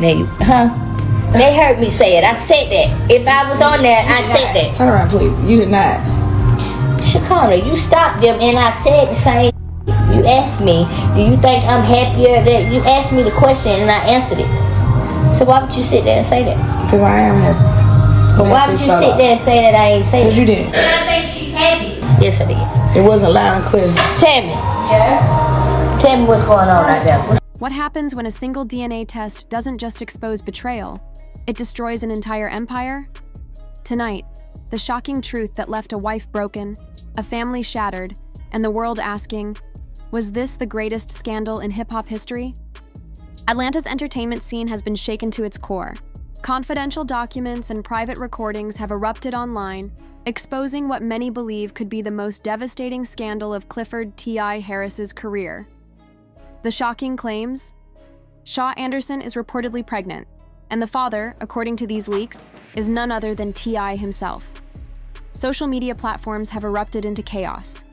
They heard me say it. I said that. If I was on there, I said that. Turn around, please. You did not. Shekinah, you stopped them, and I said the same. You asked me, do you think I'm happier? That you asked me the question, and I answered it. So why would you sit there and say that? Because I am happy. But why would you sit there and say that I ain't say that? Because you didn't. I think she's happy. Yes, I did. It wasn't loud and clear. Tell me. Yeah? Tell me what's going on right there. What happens when a single DNA test doesn't just expose betrayal? It destroys an entire empire? Tonight, the shocking truth that left a wife broken, a family shattered, and the world asking, was this the greatest scandal in hip-hop history? Atlanta's entertainment scene has been shaken to its core. Confidential documents and private recordings have erupted online, exposing what many believe could be the most devastating scandal of Clifford T.I. Harris's career. The shocking claims? Shaw Anderson is reportedly pregnant, and the father, according to these leaks, is none other than T.I. himself. Social media platforms have erupted into chaos.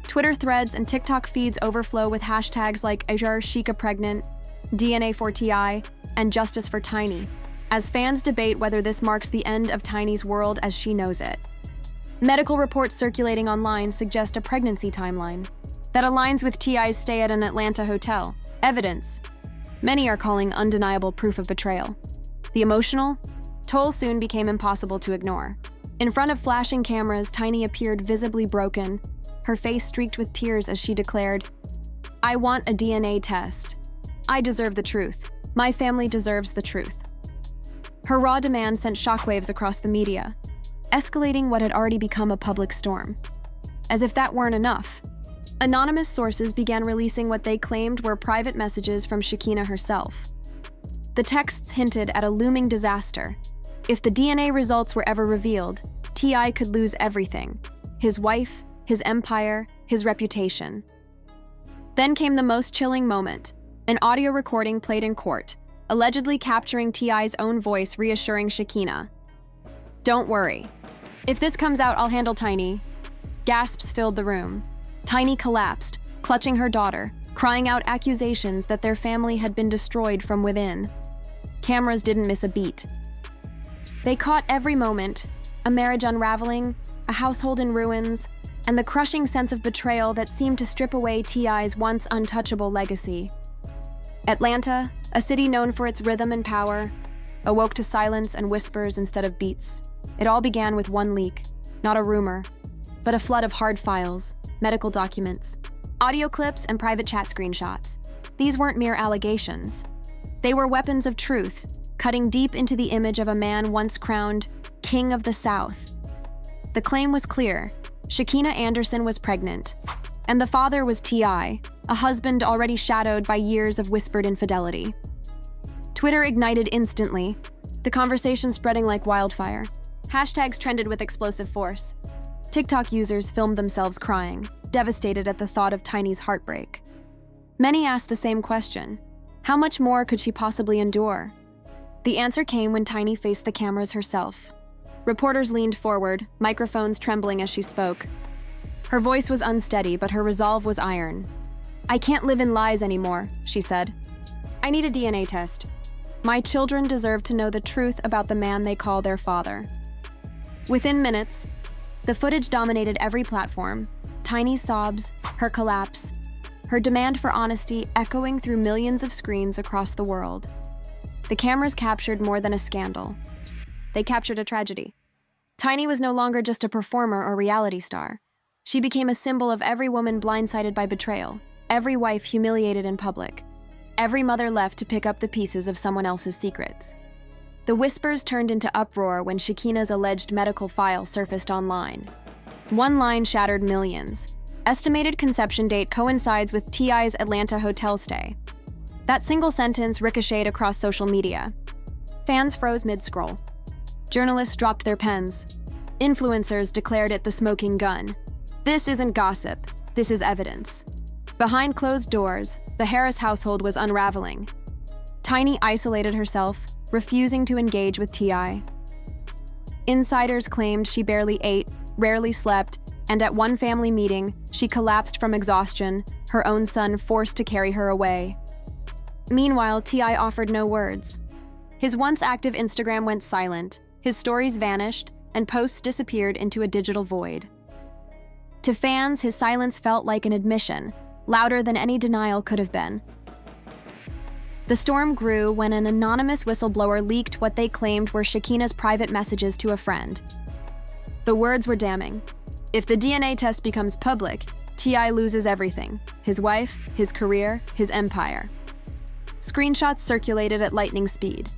Twitter threads and TikTok feeds overflow with hashtags like Ajar Sheikah pregnant, DNA for T.I., and Justice for Tiny, as fans debate whether this marks the end of Tiny's world as she knows it. Medical reports circulating online suggest a pregnancy timeline that aligns with T.I.'s stay at an Atlanta hotel. Evidence many are calling undeniable proof of betrayal. The emotional toll soon became impossible to ignore. In front of flashing cameras, Tiny appeared visibly broken, her face streaked with tears as she declared, "I want a DNA test. I deserve the truth. My family deserves the truth." Her raw demand sent shockwaves across the media, escalating what had already become a public storm. As if that weren't enough, anonymous sources began releasing what they claimed were private messages from Shekinah herself. The texts hinted at a looming disaster. If the DNA results were ever revealed, T.I. could lose everything: his wife, his empire, his reputation. Then came the most chilling moment, an audio recording played in court, allegedly capturing T.I.'s own voice reassuring Shekinah. "Don't worry. If this comes out, I'll handle Tiny." Gasps filled the room. Tiny collapsed, clutching her daughter, crying out accusations that their family had been destroyed from within. Cameras didn't miss a beat. They caught every moment: a marriage unraveling, a household in ruins, and the crushing sense of betrayal that seemed to strip away T.I.'s once untouchable legacy. Atlanta, a city known for its rhythm and power, awoke to silence and whispers instead of beats. It all began with one leak, not a rumor, but a flood of hard files, medical documents, audio clips, and private chat screenshots. These weren't mere allegations. They were weapons of truth, cutting deep into the image of a man once crowned King of the South. The claim was clear: Shekinah Anderson was pregnant, and the father was T.I., a husband already shadowed by years of whispered infidelity. Twitter ignited instantly, the conversation spreading like wildfire. Hashtags trended with explosive force. TikTok users filmed themselves crying, devastated at the thought of Tiny's heartbreak. Many asked the same question: how much more could she possibly endure? The answer came when Tiny faced the cameras herself. Reporters leaned forward, microphones trembling as she spoke. Her voice was unsteady, but her resolve was iron. "I can't live in lies anymore," she said. "I need a DNA test. My children deserve to know the truth about the man they call their father." Within minutes, the footage dominated every platform: Tiny's sobs, her collapse, her demand for honesty echoing through millions of screens across the world. The cameras captured more than a scandal. They captured a tragedy. Tiny was no longer just a performer or reality star. She became a symbol of every woman blindsided by betrayal, every wife humiliated in public, every mother left to pick up the pieces of someone else's secrets. The whispers turned into uproar when Shekinah's alleged medical file surfaced online. One line shattered millions. Estimated conception date coincides with T.I.'s Atlanta hotel stay. That single sentence ricocheted across social media. Fans froze mid-scroll. Journalists dropped their pens. Influencers declared it the smoking gun. This isn't gossip, this is evidence. Behind closed doors, the Harris household was unraveling. Tiny isolated herself, refusing to engage with T.I. Insiders claimed she barely ate, rarely slept, and at one family meeting, she collapsed from exhaustion, her own son forced to carry her away. Meanwhile, T.I. offered no words. His once active Instagram went silent, his stories vanished, and posts disappeared into a digital void. To fans, his silence felt like an admission, louder than any denial could have been. The storm grew when an anonymous whistleblower leaked what they claimed were Shekinah's private messages to a friend. The words were damning. If the DNA test becomes public, T.I. loses everything: his wife, his career, his empire. Screenshots circulated at lightning speed.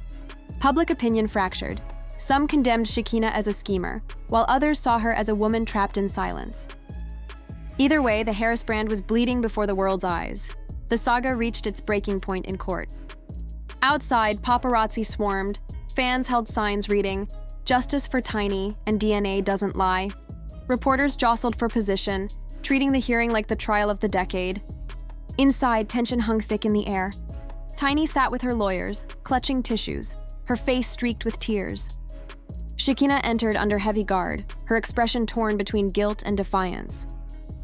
Public opinion fractured. Some condemned Shekinah as a schemer, while others saw her as a woman trapped in silence. Either way, the Harris brand was bleeding before the world's eyes. The saga reached its breaking point in court. Outside, paparazzi swarmed. Fans held signs reading, "Justice for Tiny" and "DNA doesn't lie." Reporters jostled for position, treating the hearing like the trial of the decade. Inside, tension hung thick in the air. Tiny sat with her lawyers, clutching tissues, her face streaked with tears. Shekinah entered under heavy guard, her expression torn between guilt and defiance.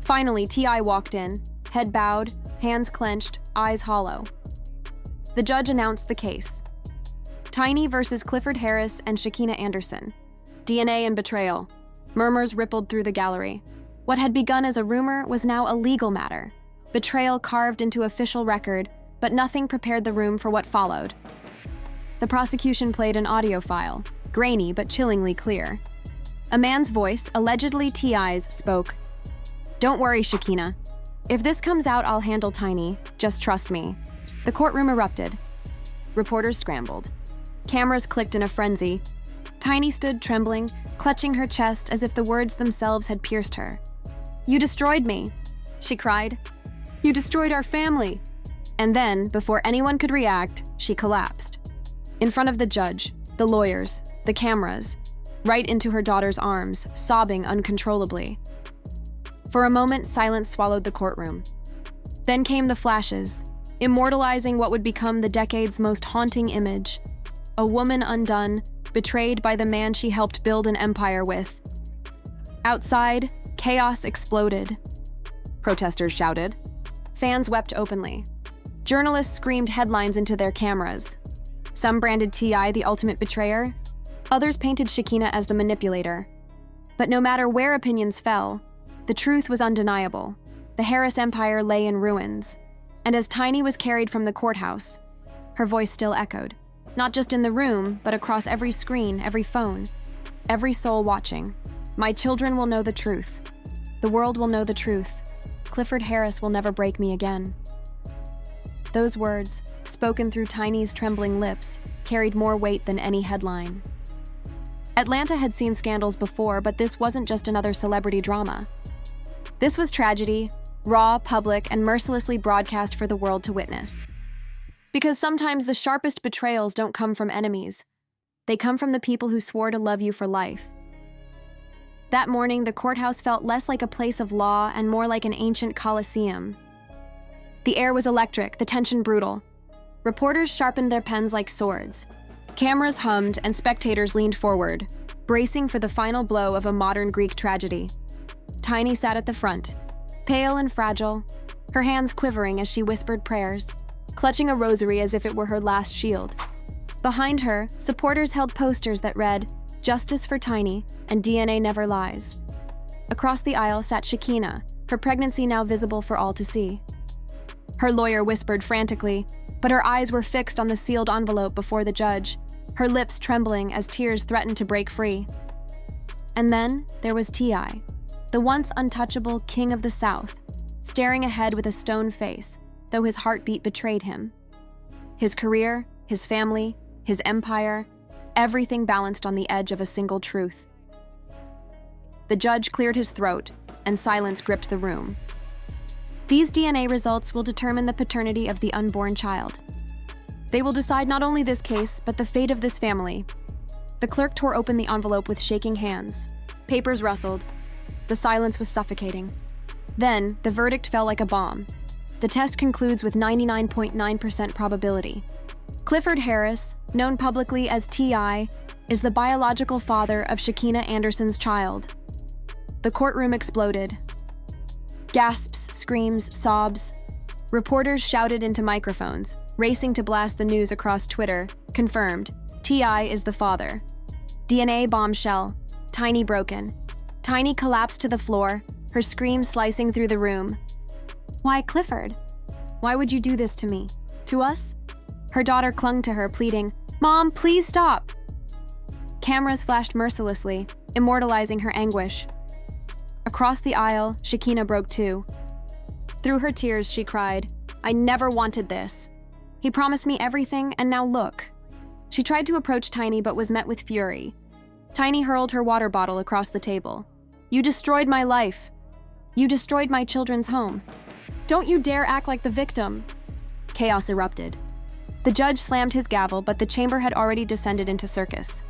Finally, T.I. walked in, head bowed, hands clenched, eyes hollow. The judge announced the case. Tiny versus Clifford Harris and Shekinah Anderson. DNA and betrayal. Murmurs rippled through the gallery. What had begun as a rumor was now a legal matter. Betrayal carved into official record, but nothing prepared the room for what followed. The prosecution played an audio file, grainy but chillingly clear. A man's voice, allegedly T.I.'s, spoke. "Don't worry, Shekinah. If this comes out, I'll handle Tiny. Just trust me." The courtroom erupted. Reporters scrambled. Cameras clicked in a frenzy. Tiny stood trembling, clutching her chest as if the words themselves had pierced her. "You destroyed me," she cried. "You destroyed our family." And then, before anyone could react, she collapsed. In front of the judge, the lawyers, the cameras, right into her daughter's arms, sobbing uncontrollably. For a moment, silence swallowed the courtroom. Then came the flashes, immortalizing what would become the decade's most haunting image. A woman undone, betrayed by the man she helped build an empire with. Outside, chaos exploded. Protesters shouted. Fans wept openly. Journalists screamed headlines into their cameras. Some branded T.I. the ultimate betrayer. Others painted Shekinah as the manipulator. But no matter where opinions fell, the truth was undeniable. The Harris Empire lay in ruins. And as Tiny was carried from the courthouse, her voice still echoed. Not just in the room, but across every screen, every phone, every soul watching. My children will know the truth. The world will know the truth. Clifford Harris will never break me again. Those words, spoken through Tiny's trembling lips, carried more weight than any headline. Atlanta had seen scandals before, but this wasn't just another celebrity drama. This was tragedy, raw, public, and mercilessly broadcast for the world to witness. Because sometimes the sharpest betrayals don't come from enemies. They come from the people who swore to love you for life. That morning, the courthouse felt less like a place of law and more like an ancient coliseum. The air was electric, the tension brutal. Reporters sharpened their pens like swords. Cameras hummed and spectators leaned forward, bracing for the final blow of a modern Greek tragedy. Tiny sat at the front, pale and fragile, her hands quivering as she whispered prayers, clutching a rosary as if it were her last shield. Behind her, supporters held posters that read, "Justice for Tiny" and "DNA never lies." Across the aisle sat Shekinah, her pregnancy now visible for all to see. Her lawyer whispered frantically, but her eyes were fixed on the sealed envelope before the judge, her lips trembling as tears threatened to break free. And then there was T.I., the once untouchable king of the South, staring ahead with a stone face, though his heartbeat betrayed him. His career, his family, his empire, everything balanced on the edge of a single truth. The judge cleared his throat, and silence gripped the room. These DNA results will determine the paternity of the unborn child. They will decide not only this case, but the fate of this family. The clerk tore open the envelope with shaking hands. Papers rustled. The silence was suffocating. Then, the verdict fell like a bomb. The test concludes with 99.9% probability. Clifford Harris, known publicly as T.I., is the biological father of Shekinah Anderson's child. The courtroom exploded. Gasps, screams, sobs. Reporters shouted into microphones, racing to blast the news across Twitter. Confirmed. T.I is the father. DNA bombshell. Tiny broken. Tiny collapsed to the floor, her scream slicing through the room. Why, Clifford? Why would you do this to me? To us? Her daughter clung to her, pleading, Mom, please stop! Cameras flashed mercilessly, immortalizing her anguish. Across the aisle, Shekinah broke too. Through her tears, she cried, I never wanted this. He promised me everything, and now look. She tried to approach Tiny but was met with fury. Tiny hurled her water bottle across the table. You destroyed my life. You destroyed my children's home. Don't you dare act like the victim. Chaos erupted. The judge slammed his gavel, but the chamber had already descended into circus.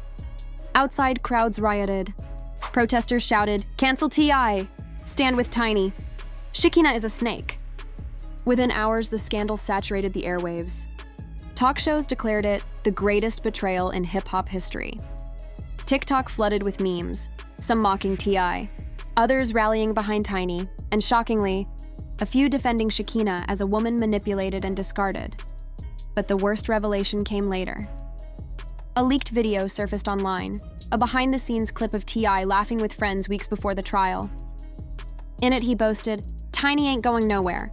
Outside, crowds rioted. Protesters shouted, Cancel T.I! Stand with Tiny. Shekinah is a snake. Within hours, the scandal saturated the airwaves. Talk shows declared it the greatest betrayal in hip-hop history. TikTok flooded with memes, some mocking T.I., others rallying behind Tiny, and shockingly, a few defending Shekinah as a woman manipulated and discarded. But the worst revelation came later. A leaked video surfaced online, a behind-the-scenes clip of T.I. laughing with friends weeks before the trial. In it, he boasted, Tiny ain't going nowhere.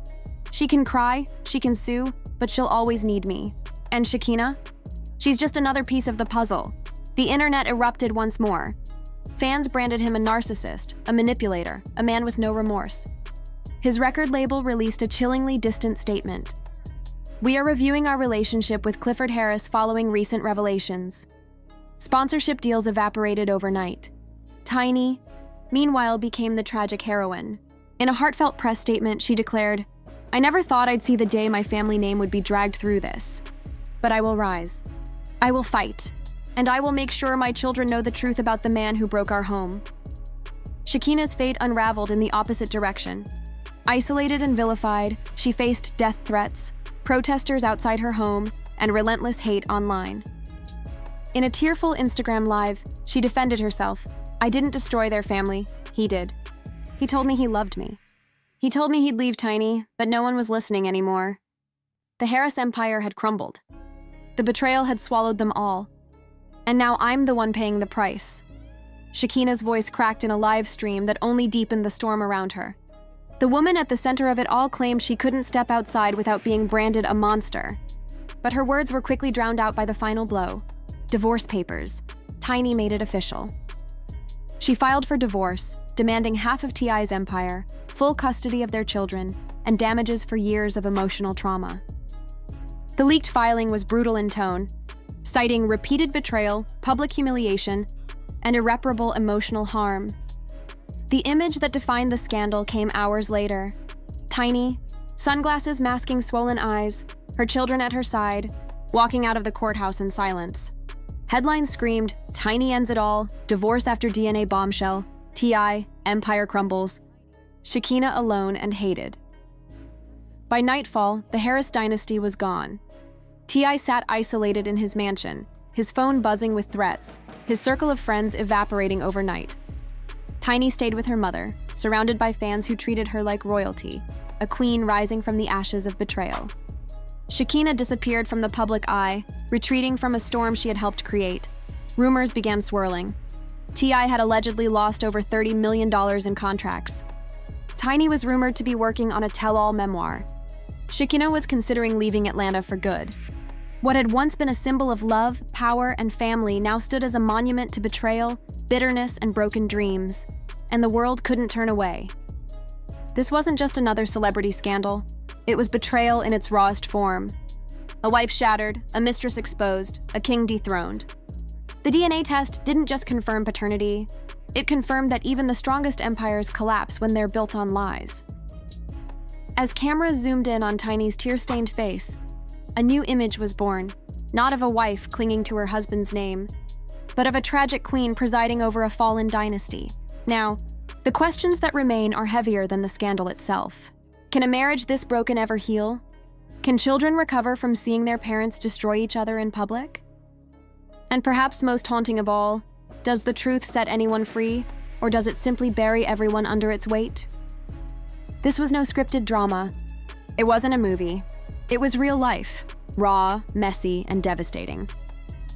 She can cry, she can sue, but she'll always need me. And Shekinah? She's just another piece of the puzzle. The internet erupted once more. Fans branded him a narcissist, a manipulator, a man with no remorse. His record label released a chillingly distant statement. We are reviewing our relationship with Clifford Harris following recent revelations. Sponsorship deals evaporated overnight. Tiny, meanwhile, became the tragic heroine. In a heartfelt press statement, she declared, I never thought I'd see the day my family name would be dragged through this. But I will rise. I will fight. And I will make sure my children know the truth about the man who broke our home. Shekinah's fate unraveled in the opposite direction. Isolated and vilified, she faced death threats, protesters outside her home, and relentless hate online. In a tearful Instagram Live, she defended herself. I didn't destroy their family. He did. He told me he loved me. He told me he'd leave Tiny, but no one was listening anymore. The Harris empire had crumbled. The betrayal had swallowed them all. And now I'm the one paying the price. Shekinah's voice cracked in a live stream that only deepened the storm around her. The woman at the center of it all claimed she couldn't step outside without being branded a monster. But her words were quickly drowned out by the final blow. Divorce papers. Tiny made it official. She filed for divorce, demanding half of T.I.'s empire, full custody of their children, and damages for years of emotional trauma. The leaked filing was brutal in tone, citing repeated betrayal, public humiliation, and irreparable emotional harm. The image that defined the scandal came hours later. Tiny, sunglasses masking swollen eyes, her children at her side, walking out of the courthouse in silence. Headlines screamed, Tiny ends it all, divorce after DNA bombshell, T.I., empire crumbles. Shekinah alone and hated. By nightfall, the Harris dynasty was gone. T.I. sat isolated in his mansion, his phone buzzing with threats, his circle of friends evaporating overnight. Tiny stayed with her mother, surrounded by fans who treated her like royalty, a queen rising from the ashes of betrayal. Shekinah disappeared from the public eye, retreating from a storm she had helped create. Rumors began swirling. T.I. had allegedly lost over $30 million in contracts. Tiny was rumored to be working on a tell-all memoir. Shekinah was considering leaving Atlanta for good. What had once been a symbol of love, power, and family now stood as a monument to betrayal, bitterness, and broken dreams, and the world couldn't turn away. This wasn't just another celebrity scandal. It was betrayal in its rawest form. A wife shattered, a mistress exposed, a king dethroned. The DNA test didn't just confirm paternity, it confirmed that even the strongest empires collapse when they're built on lies. As cameras zoomed in on Tiny's tear-stained face, a new image was born, not of a wife clinging to her husband's name, but of a tragic queen presiding over a fallen dynasty. Now, the questions that remain are heavier than the scandal itself. Can a marriage this broken ever heal? Can children recover from seeing their parents destroy each other in public? And perhaps most haunting of all, does the truth set anyone free, or does it simply bury everyone under its weight? This was no scripted drama. It wasn't a movie. It was real life, raw, messy, and devastating.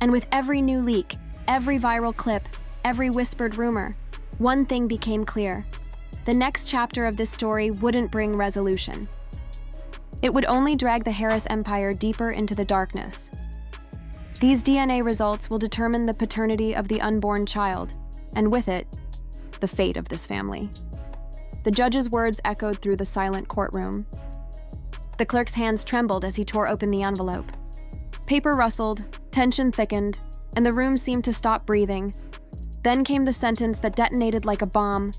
And with every new leak, every viral clip, every whispered rumor, one thing became clear. The next chapter of this story wouldn't bring resolution. It would only drag the Harris empire deeper into the darkness. These DNA results will determine the paternity of the unborn child, and with it, the fate of this family. The judge's words echoed through the silent courtroom. The clerk's hands trembled as he tore open the envelope. Paper rustled, tension thickened, and the room seemed to stop breathing. Then came the sentence that detonated like a bomb.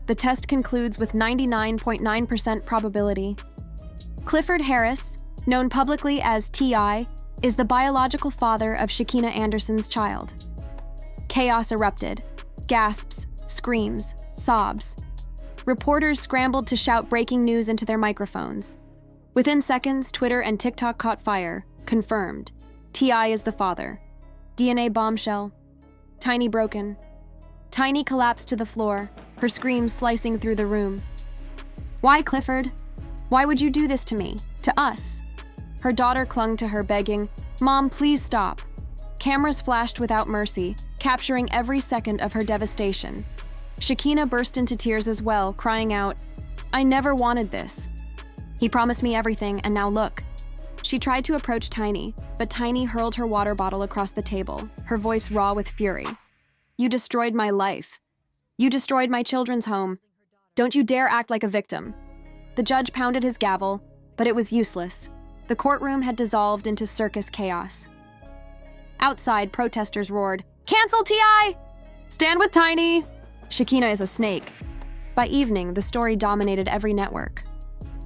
The test concludes with 99.9% probability. Clifford Harris, known publicly as T.I, is the biological father of Shekinah Anderson's child. Chaos erupted. Gasps, screams, sobs. Reporters scrambled to shout breaking news into their microphones. Within seconds, Twitter and TikTok caught fire. Confirmed. T.I is the father. DNA bombshell. Tiny broken. Tiny collapsed to the floor, her screams slicing through the room. Why, Clifford? Why would you do this to me? To us? Her daughter clung to her, begging, "Mom, please stop." Cameras flashed without mercy, capturing every second of her devastation. Shekinah burst into tears as well, crying out, "I never wanted this. He promised me everything, and now look." She tried to approach Tiny, but Tiny hurled her water bottle across the table, her voice raw with fury. "You destroyed my life. You destroyed my children's home. Don't you dare act like a victim." The judge pounded his gavel, but it was useless. The courtroom had dissolved into circus chaos. Outside, protesters roared, "Cancel T.I! Stand with Tiny!" Shekinah is a snake. By evening, the story dominated every network.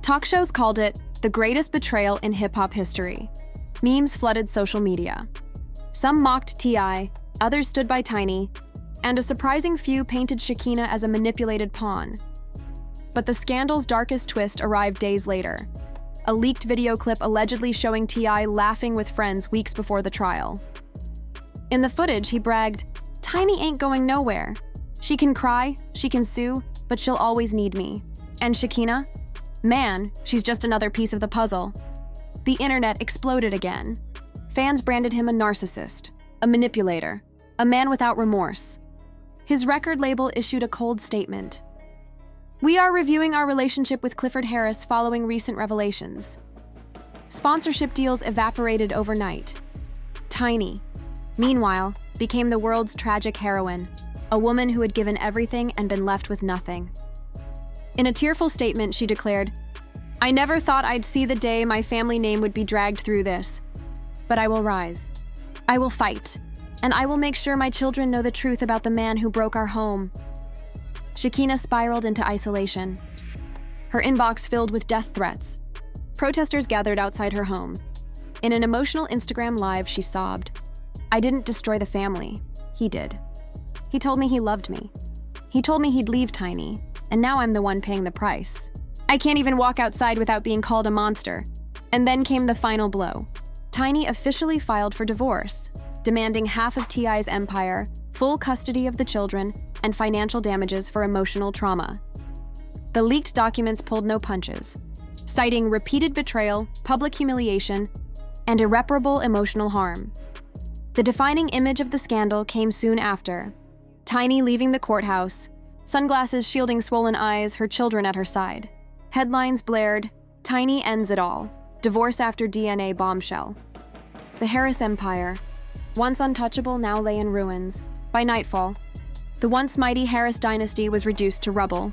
Talk shows called it the greatest betrayal in hip-hop history. Memes flooded social media. Some mocked T.I, others stood by Tiny, and a surprising few painted Shekinah as a manipulated pawn. But the scandal's darkest twist arrived days later. A leaked video clip allegedly showing T.I laughing with friends weeks before the trial. In the footage, he bragged, "Tiny ain't going nowhere. She can cry, she can sue, but she'll always need me." And Shekinah? Man, she's just another piece of the puzzle. The internet exploded again. Fans branded him a narcissist, a manipulator, a man without remorse. His record label issued a cold statement. "We are reviewing our relationship with Clifford Harris following recent revelations." Sponsorship deals evaporated overnight. Tiny, meanwhile, became the world's tragic heroine, a woman who had given everything and been left with nothing. In a tearful statement, she declared, "I never thought I'd see the day my family name would be dragged through this. But I will rise. I will fight. And I will make sure my children know the truth about the man who broke our home." Shekinah spiraled into isolation. Her inbox filled with death threats. Protesters gathered outside her home. In an emotional Instagram live, she sobbed. "I didn't destroy the family. He did. He told me he loved me. He told me he'd leave Tiny, and now I'm the one paying the price. I can't even walk outside without being called a monster." And then came the final blow. Tiny officially filed for divorce, demanding half of T.I.'s empire, full custody of the children, and financial damages for emotional trauma. The leaked documents pulled no punches, citing repeated betrayal, public humiliation, and irreparable emotional harm. The defining image of the scandal came soon after. Tiny leaving the courthouse, sunglasses shielding swollen eyes, her children at her side. Headlines blared, "Tiny ends it all. Divorce after DNA bombshell." The Harris empire, once untouchable, now lay in ruins. By nightfall, the once mighty Harris dynasty was reduced to rubble.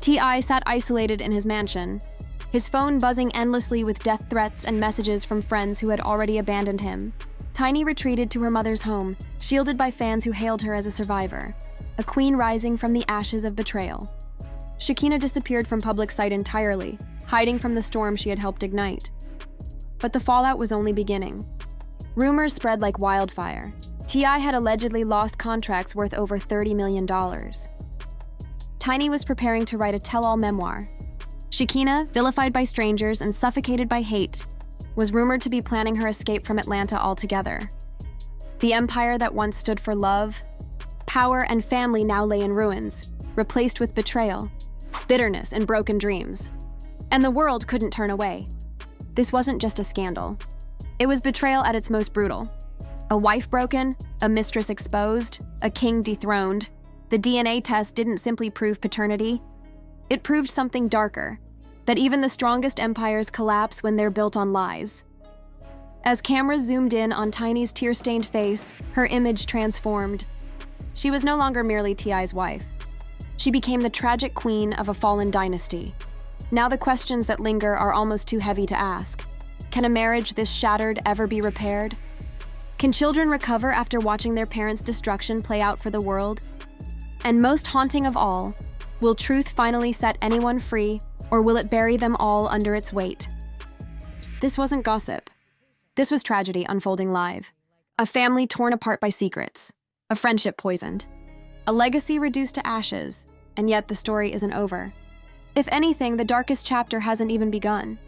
T.I sat isolated in his mansion, his phone buzzing endlessly with death threats and messages from friends who had already abandoned him. Tiny retreated to her mother's home, shielded by fans who hailed her as a survivor, a queen rising from the ashes of betrayal. Shekinah disappeared from public sight entirely, hiding from the storm she had helped ignite. But the fallout was only beginning. Rumors spread like wildfire. T.I had allegedly lost contracts worth over $30 million. Tiny was preparing to write a tell-all memoir. Shekinah, vilified by strangers and suffocated by hate, was rumored to be planning her escape from Atlanta altogether. The empire that once stood for love, power, and family now lay in ruins, replaced with betrayal, bitterness, and broken dreams. And the world couldn't turn away. This wasn't just a scandal. It was betrayal at its most brutal. A wife broken, a mistress exposed, a king dethroned. The DNA test didn't simply prove paternity. It proved something darker, that even the strongest empires collapse when they're built on lies. As cameras zoomed in on Tiny's tear-stained face, her image transformed. She was no longer merely T.I.'s wife. She became the tragic queen of a fallen dynasty. Now the questions that linger are almost too heavy to ask. Can a marriage this shattered ever be repaired? Can children recover after watching their parents' destruction play out for the world? And most haunting of all, will truth finally set anyone free, or will it bury them all under its weight? This wasn't gossip. This was tragedy unfolding live. A family torn apart by secrets. A friendship poisoned. A legacy reduced to ashes, and yet the story isn't over. If anything, the darkest chapter hasn't even begun.